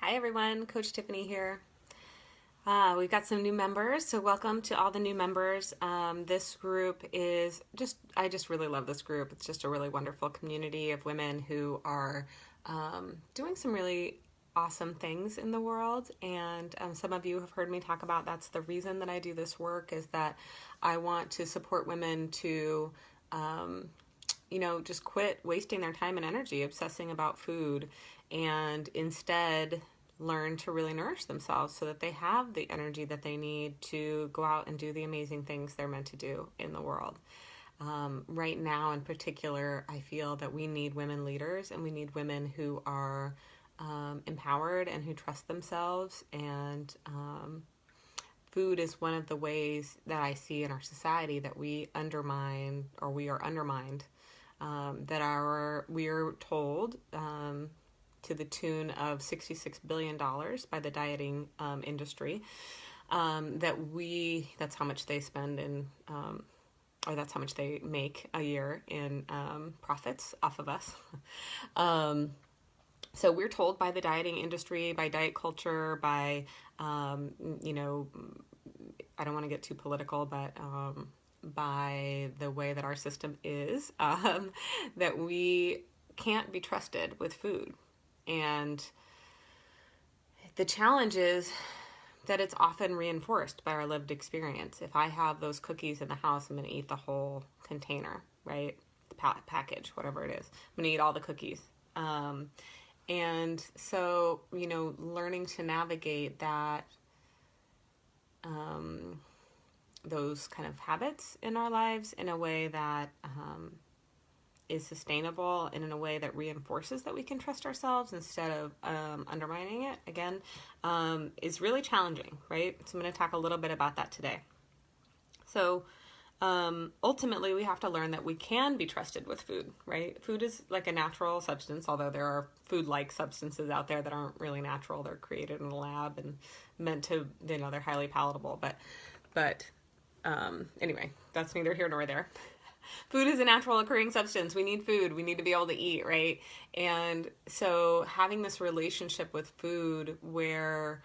Hi everyone, Coach Tiffany here. We've got some new members, so welcome to all the new members. This group is I just really love this group. It's just a really wonderful community of women who are doing some really awesome things in the world. And some of you have heard me talk about that's the reason that I do this work, is that I want to support women to just quit wasting their time and energy obsessing about food and instead learn to really nourish themselves so that they have the energy that they need to go out and do the amazing things they're meant to do in the world. Right now in particular, I feel that we need women leaders, and we need women who are empowered and who trust themselves. And food is one of the ways that I see in our society that we undermine, or we are undermined, we are told to the tune of $66 billion by the dieting industry, that's how much they spend in, or that's how much they make a year in profits off of us. So we're told by the dieting industry, by diet culture, by, I don't want to get too political, but by the way that our system is, that we can't be trusted with food. And the challenge is that it's often reinforced by our lived experience. If I have those cookies in the house, I'm going to eat the whole container, right? The package, whatever it is. I'm going to eat all the cookies. And so, learning to navigate that, those kind of habits in our lives in a way that is sustainable and in a way that reinforces that we can trust ourselves instead of undermining it, again, is really challenging, right? So I'm going to talk a little bit about that today. So ultimately, we have to learn that we can be trusted with food, right? Food is like a natural substance, although there are food-like substances out there that aren't really natural. They're created in a lab and meant to, they're highly palatable. But anyway, that's neither here nor there. Food is a natural occurring substance. We need food. We need to be able to eat, right? And so having this relationship with food where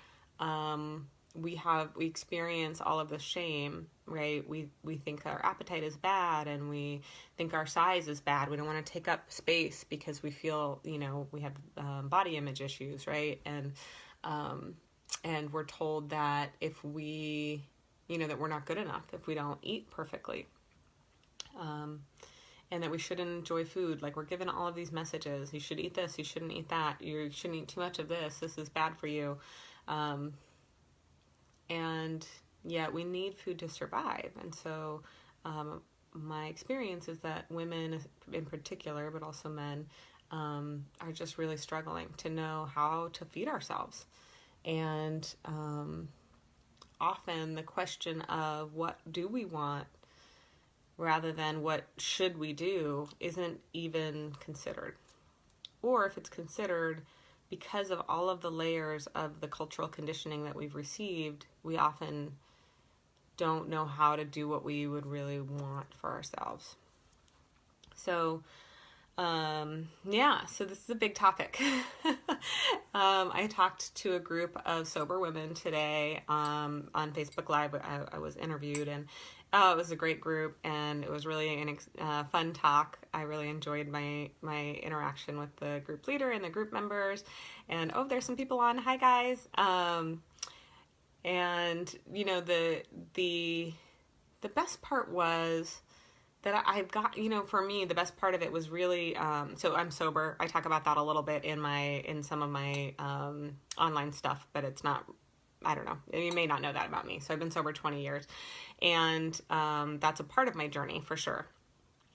we experience all of the shame, right? We think our appetite is bad, and we think our size is bad. We don't want to take up space because we feel, we have body image issues, right? And we're told that if we, that we're not good enough if we don't eat perfectly. And that we shouldn't enjoy food. Like, we're given all of these messages. You should eat this. You shouldn't eat that. You shouldn't eat too much of this. This is bad for you. And yet we need food to survive. And so my experience is that women in particular, but also men, are just really struggling to know how to feed ourselves. And often the question of what do we want rather than what should we do isn't even considered. Or if it's considered, because of all of the layers of the cultural conditioning that we've received, we often don't know how to do what we would really want for ourselves. So, so this is a big topic. I talked to a group of sober women today on Facebook Live. I was interviewed, and it was a great group, and it was really a fun talk. I really enjoyed my interaction with the group leader and the group members. And there's some people on. Hi, guys. And the best part was that I've got, for me, the best part of it was really, so I'm sober. I talk about that a little bit in some of my online stuff, but it's not, I don't know. You may not know that about me. So I've been sober 20 years, and that's a part of my journey for sure.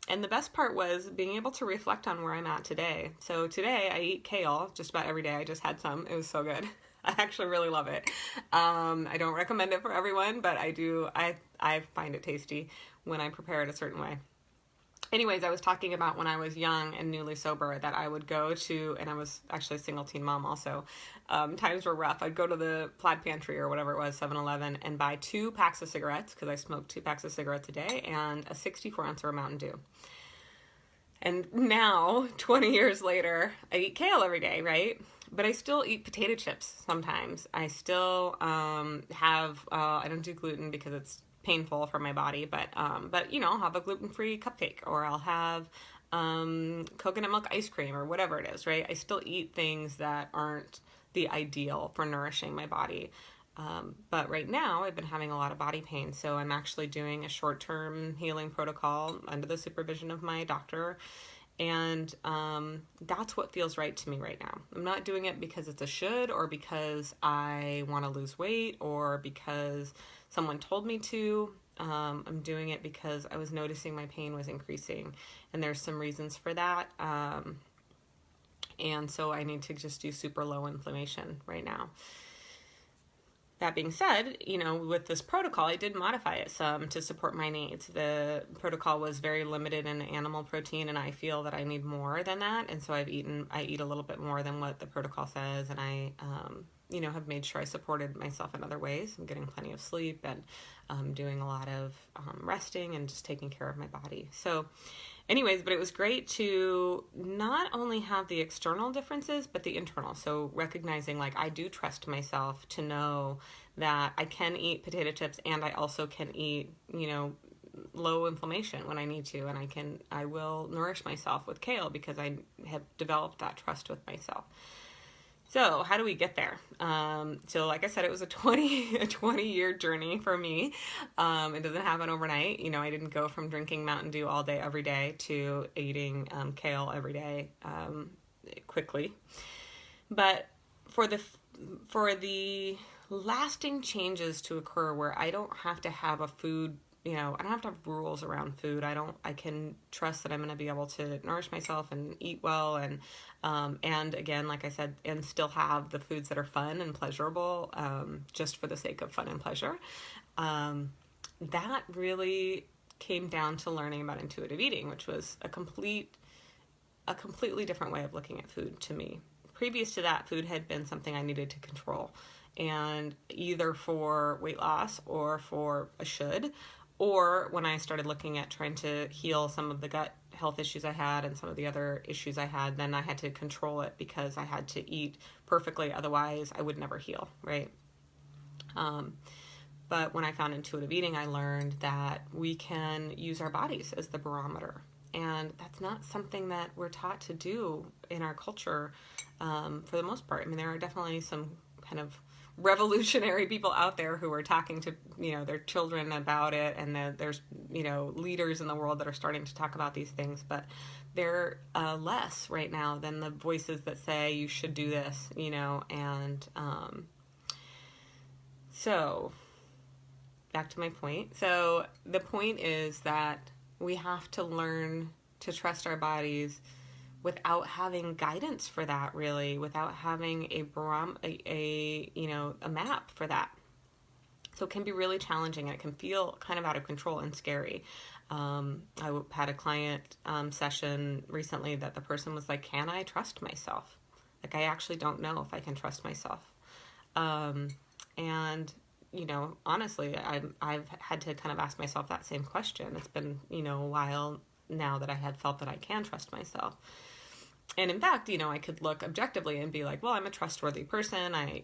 And the best part was being able to reflect on where I'm at today. So today I eat kale just about every day. I just had some. It was so good. I actually really love it. I don't recommend it for everyone, but I do. I find it tasty when I prepare it a certain way. Anyways, I was talking about when I was young and newly sober that I would go to, and I was actually a single teen mom also, times were rough. I'd go to the Plaid Pantry or whatever it was, 7-Eleven, and buy 2 packs of cigarettes, because I smoked 2 packs of cigarettes a day, and a 64-ounce of Mountain Dew. And now, 20 years later, I eat kale every day, right? But I still eat potato chips sometimes. I still I don't do gluten because it's painful for my body, but I'll have a gluten-free cupcake, or I'll have coconut milk ice cream, or whatever it is, right? I still eat things that aren't the ideal for nourishing my body. But right now I've been having a lot of body pain, so I'm actually doing a short-term healing protocol under the supervision of my doctor. And that's what feels right to me right now. I'm not doing it because it's a should, or because I want to lose weight, or because someone told me to. I'm doing it because I was noticing my pain was increasing, and there's some reasons for that. And so I need to just do super low inflammation right now. That being said, with this protocol, I did modify it some to support my needs. The protocol was very limited in animal protein, and I feel that I need more than that. And so I eat a little bit more than what the protocol says, and I, have made sure I supported myself in other ways. I'm getting plenty of sleep, and doing a lot of resting, and just taking care of my body. So anyways, but it was great to not only have the external differences, but the internal. So recognizing, like, I do trust myself to know that I can eat potato chips, and I also can eat, low inflammation when I need to. And I will nourish myself with kale because I have developed that trust with myself. So how do we get there? So like I said, it was a 20-year journey for me. It doesn't happen overnight. I didn't go from drinking Mountain Dew all day, every day, to eating kale every day quickly. But for the lasting changes to occur, where I don't have to have a food, I don't have to have rules around food. I can trust that I'm going to be able to nourish myself and eat well, and again, like I said, and still have the foods that are fun and pleasurable, just for the sake of fun and pleasure. That really came down to learning about intuitive eating, which was a completely different way of looking at food to me. Previous to that, food had been something I needed to control, and either for weight loss or for a should. Or when I started looking at trying to heal some of the gut health issues I had and some of the other issues I had, then I had to control it because I had to eat perfectly. Otherwise, I would never heal, right? But when I found intuitive eating, I learned that we can use our bodies as the barometer. And that's not something that we're taught to do in our culture for the most part. I mean, there are definitely some kind of revolutionary people out there who are talking to their children about it, and there's leaders in the world that are starting to talk about these things, but they're less right now than the voices that say you should do this, and so back to my point. So the point is that we have to learn to trust our bodies without having guidance for that, really, without having a map for that. So it can be really challenging, and it can feel kind of out of control and scary. I had a client session recently that the person was like, can I trust myself? Like, I actually don't know if I can trust myself. And honestly, I've had to kind of ask myself that same question. It's been, a while now that I had felt that I can trust myself. And in fact, I could look objectively and be like, well, I'm a trustworthy person. I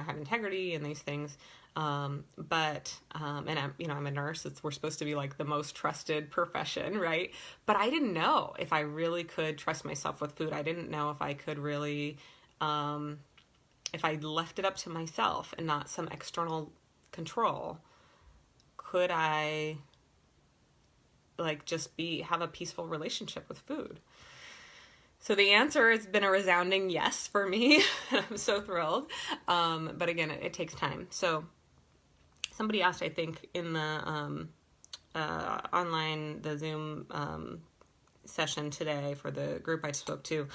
have integrity and these things. But I'm a nurse. We're supposed to be like the most trusted profession, right? But I didn't know if I really could trust myself with food. I didn't know if I could really, if I left it up to myself and not some external control, could I just have a peaceful relationship with food? So the answer has been a resounding yes for me. I'm so thrilled. But again, it takes time. So somebody asked, I think, in the the Zoom session today for the group I spoke to,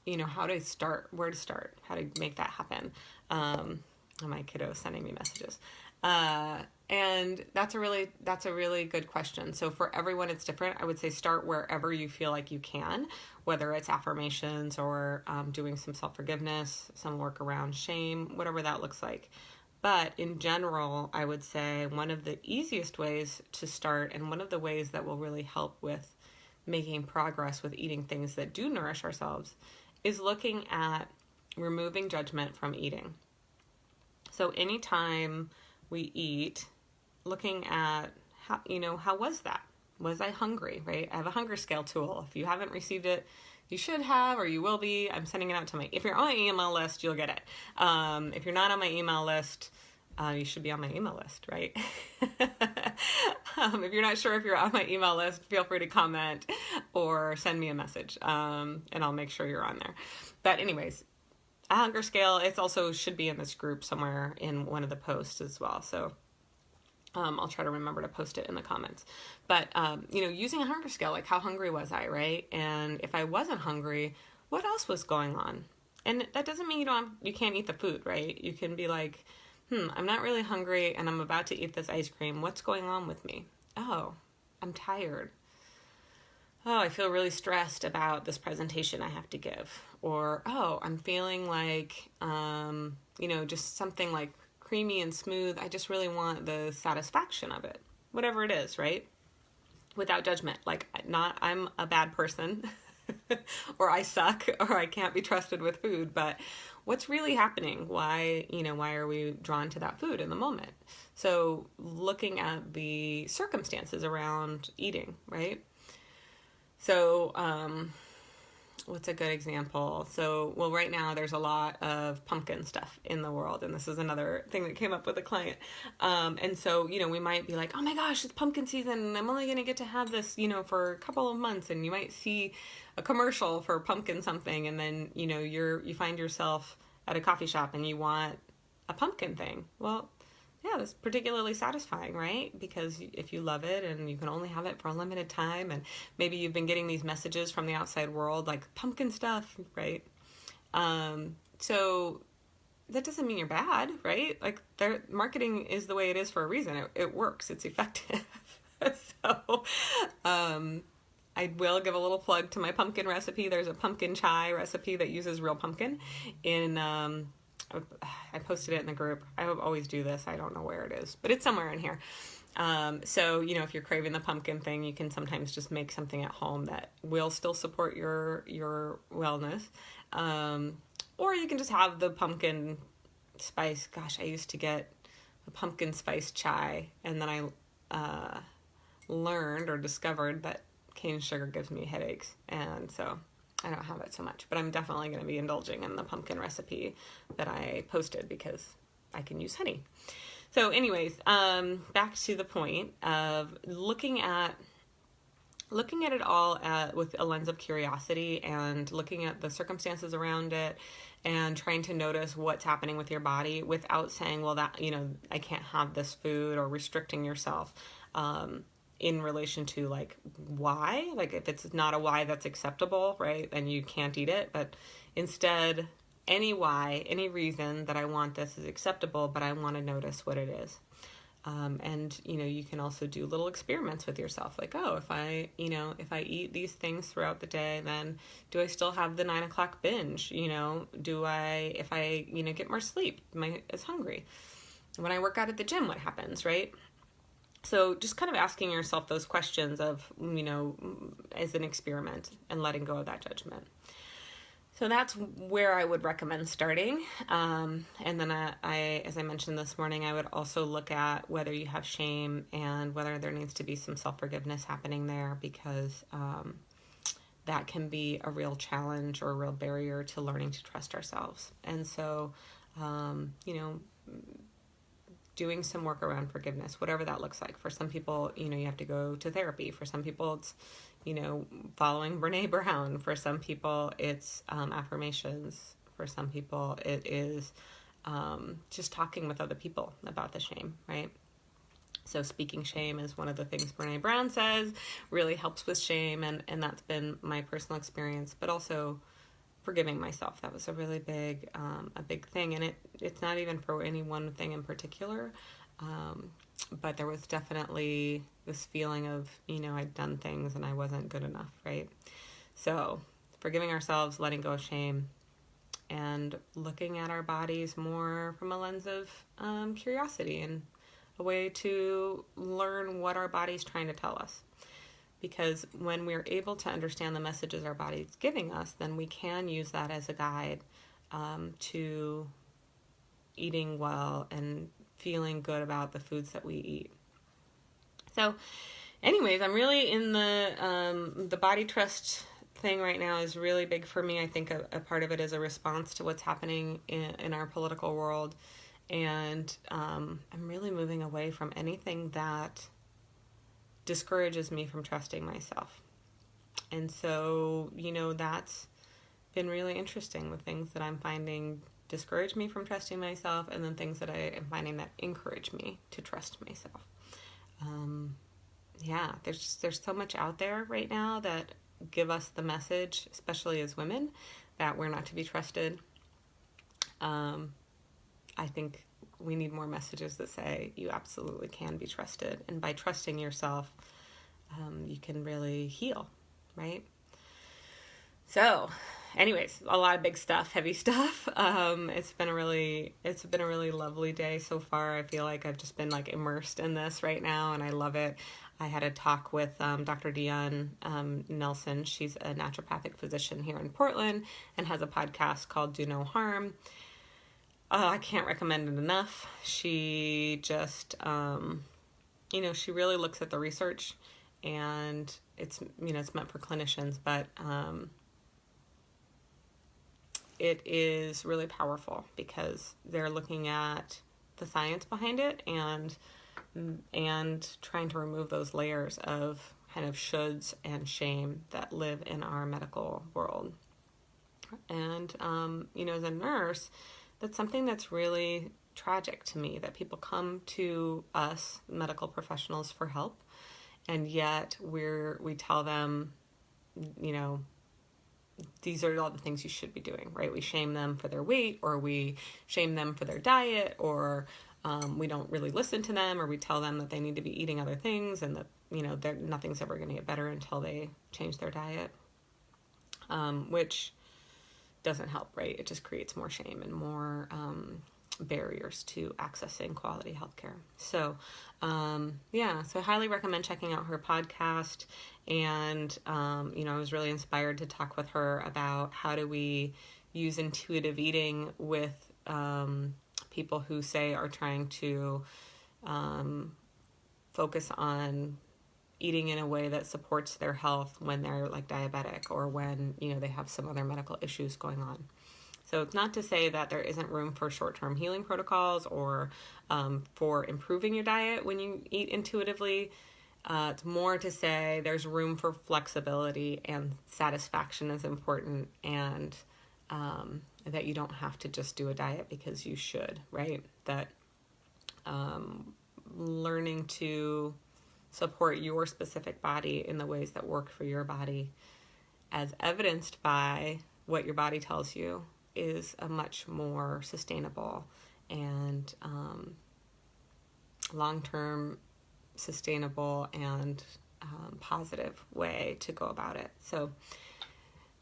how to start, where to start, how to make that happen. My kiddo is sending me messages. And that's a really good question. So for everyone, it's different. I would say start wherever you feel like you can, whether it's affirmations or doing some self-forgiveness, some work around shame, whatever that looks like. But in general, I would say one of the easiest ways to start, and one of the ways that will really help with making progress with eating things that do nourish ourselves, is looking at removing judgment from eating. So anytime we eat, looking at how was that? Was I hungry, right? I have a hunger scale tool. If you haven't received it, you should have, or you will be. I'm sending it out to if you're on my email list, you'll get it. If you're not on my email list, you should be on my email list, right? If you're not sure if you're on my email list, feel free to comment or send me a message, and I'll make sure you're on there. But anyways, a hunger scale, it also should be in this group somewhere in one of the posts as well. So I'll try to remember to post it in the comments. But, using a hunger scale, like how hungry was I, right? And if I wasn't hungry, what else was going on? And that doesn't mean you can't eat the food, right? You can be like, I'm not really hungry and I'm about to eat this ice cream. What's going on with me? Oh, I'm tired. Oh, I feel really stressed about this presentation I have to give. Or, oh, I'm feeling like, just something like creamy and smooth. I just really want the satisfaction of it. Whatever it is, right? Without judgment. Like, I'm a bad person or I suck or I can't be trusted with food, but what's really happening? Why are we drawn to that food in the moment? So looking at the circumstances around eating, right? So, what's a good example? So, right now there's a lot of pumpkin stuff in the world, and this is another thing that came up with a client. And so, we might be like, oh my gosh, it's pumpkin season, and I'm only going to get to have this, for a couple of months, and you might see a commercial for pumpkin something, and then, you find yourself at a coffee shop and you want a pumpkin thing. Well, yeah, that's particularly satisfying, right? Because if you love it and you can only have it for a limited time, and maybe you've been getting these messages from the outside world like pumpkin stuff, right? So that doesn't mean you're bad, right? Like their marketing is the way it is for a reason. It works. It's effective. So I will give a little plug to my pumpkin recipe. There's a pumpkin chai recipe that uses real pumpkin in I posted it in the group. I always do this. I don't know where it is, but it's somewhere in here. So, if you're craving the pumpkin thing, you can sometimes just make something at home that will still support your wellness. Or you can just have the pumpkin spice. Gosh, I used to get a pumpkin spice chai, and then I learned or discovered that cane sugar gives me headaches. And so I don't have it so much, but I'm definitely going to be indulging in the pumpkin recipe that I posted because I can use honey. So anyways, back to the point of looking at it all with a lens of curiosity and looking at the circumstances around it and trying to notice what's happening with your body without saying, well, that, I can't have this food, or restricting yourself. In relation to like why, like if it's not a why that's acceptable, right, then you can't eat it. But instead, any why, any reason that I want this is acceptable, but I want to notice what it is. And you can also do little experiments with yourself, like, oh, if I eat these things throughout the day, then do I still have the 9 o'clock binge? Do I, if I get more sleep, am I as hungry? When I work out at the gym, what happens, right? So just kind of asking yourself those questions of, as an experiment, and letting go of that judgment. So that's where I would recommend starting. And then as I mentioned this morning, I would also look at whether you have shame and whether there needs to be some self-forgiveness happening there, because that can be a real challenge or a real barrier to learning to trust ourselves. And so, doing some work around forgiveness, whatever that looks like. For some people, you have to go to therapy. For some people, it's, following Brene Brown. For some people, it's affirmations. For some people, it is just talking with other people about the shame, right? So speaking shame is one of the things Brene Brown says really helps with shame, and that's been my personal experience, but also forgiving myself. That was a really big thing. And it's not even for any one thing in particular. But there was definitely this feeling of, I'd done things and I wasn't good enough, right? So forgiving ourselves, letting go of shame, and looking at our bodies more from a lens of curiosity and a way to learn what our body's trying to tell us. Because when we're able to understand the messages our body's giving us, then we can use that as a guide to eating well and feeling good about the foods that we eat. So anyways, I'm really in the body trust thing right now is really big for me. I think a part of it is a response to what's happening in our political world. And I'm really moving away from anything that discourages me from trusting myself. And so, that's been really interesting, the things that I'm finding discourage me from trusting myself, and then things that I am finding that encourage me to trust myself. There's so much out there right now that give us the message, especially as women, that we're not to be trusted. I think we need more messages that say you absolutely can be trusted. And by trusting yourself, you can really heal, right? So anyways, a lot of big stuff, heavy stuff. It's been a really lovely day so far. I feel like I've just been immersed in this right now, and I love it. I had a talk with Dr. Dion Nelson. She's a naturopathic physician here in Portland and has a podcast called Do No Harm. I can't recommend it enough. She just, she really looks at the research, and it's meant for clinicians, but it is really powerful because they're looking at the science behind it and trying to remove those layers of kind of shoulds and shame that live in our medical world. And, as a nurse, that's something that's really tragic to me, that people come to us, medical professionals, for help, and yet we tell them, these are all the things you should be doing, right? We shame them for their weight, or we shame them for their diet, or we don't really listen to them, or we tell them that they need to be eating other things, and that, nothing's ever going to get better until they change their diet, which doesn't help, right? It just creates more shame and more barriers to accessing quality healthcare. So, so I highly recommend checking out her podcast. And, I was really inspired to talk with her about how do we use intuitive eating with people who say are trying to focus on eating in a way that supports their health when they're diabetic, or when, they have some other medical issues going on. So it's not to say that there isn't room for short-term healing protocols or for improving your diet when you eat intuitively. It's more to say there's room for flexibility, and satisfaction is important, and that you don't have to just do a diet because you should, right? That learning to support your specific body in the ways that work for your body, as evidenced by what your body tells you, is a much more sustainable and long-term sustainable and positive way to go about it. So,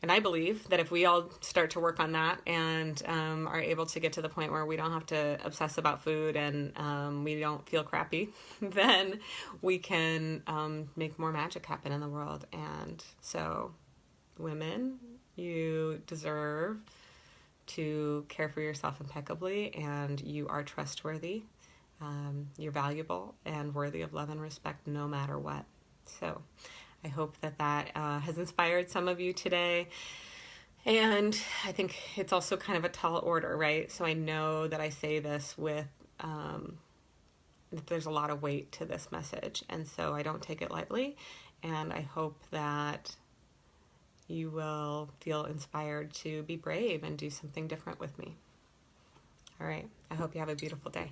and I believe that if we all start to work on that and are able to get to the point where we don't have to obsess about food and we don't feel crappy, then we can make more magic happen in the world. And so, women, you deserve to care for yourself impeccably, and you are trustworthy. You're valuable and worthy of love and respect no matter what. So I hope that has inspired some of you today. And I think it's also kind of a tall order, right? So I know that I say this with, that there's a lot of weight to this message. And so I don't take it lightly. And I hope that you will feel inspired to be brave and do something different with me. All right. I hope you have a beautiful day.